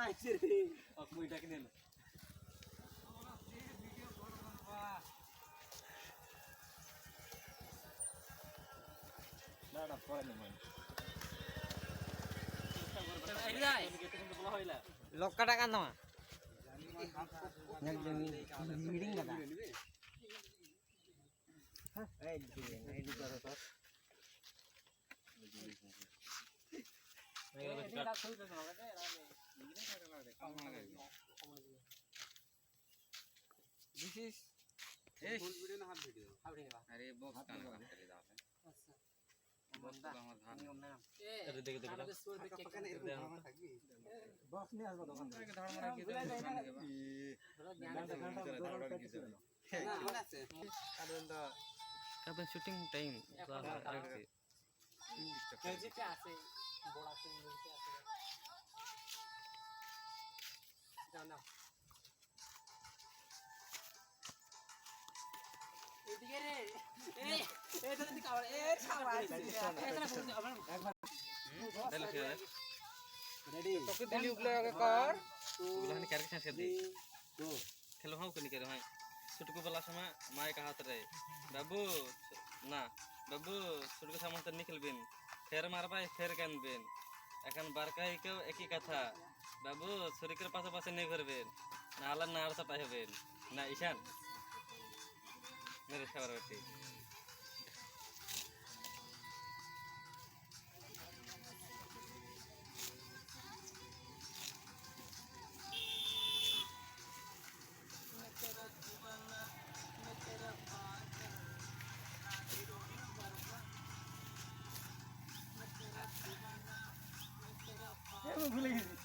আইছে রে অকমইটা কিনে না ভিডিও করব না না পরে না মানে এই যাই কিন্তু বলা হইলা লক্কা টাকা নামা মিটিং দাদা এই এই করো তো This is full video na half video. अरे बॉक्स का काम करे दाव है अच्छा बॉक्स का আমার ধান আরে দেখে দেখে আমাদের স্টোর দেখে কেন এরকম ধারণা থাকবে বক্স নিয়ে আসবা দোকান থেকে ধারণা কি দোকান থেকে ধারণা কিছু না মনে আছে কারণ দা কারণ শুটিং টাইম রাখছি কেজিতে আছে বড় আছে নিচে আছে জানা এদিকে রে এই এটা দিকে কাবার এ ছাওয়া আছে এটা বলতে আমার একবার দেখো রেডি তোকে দিলি উগলে আগে কর গুলানি करके শেষ कर दे तो खेलो हां कोनी करे भाई छुटको वाला समय माय का हाथ रे बाबू ना बाबू छुटको सामान त निकलबिन फेर मार पाए फेर कानबिन এখন বারকাই কেউ একই কথা বাবু শরীরের পাশাপাশি নেই করবেন না আলাদা না আরসা পাই হবেন না ঈশান মেরে খাবার বাটি ভুলে গেছি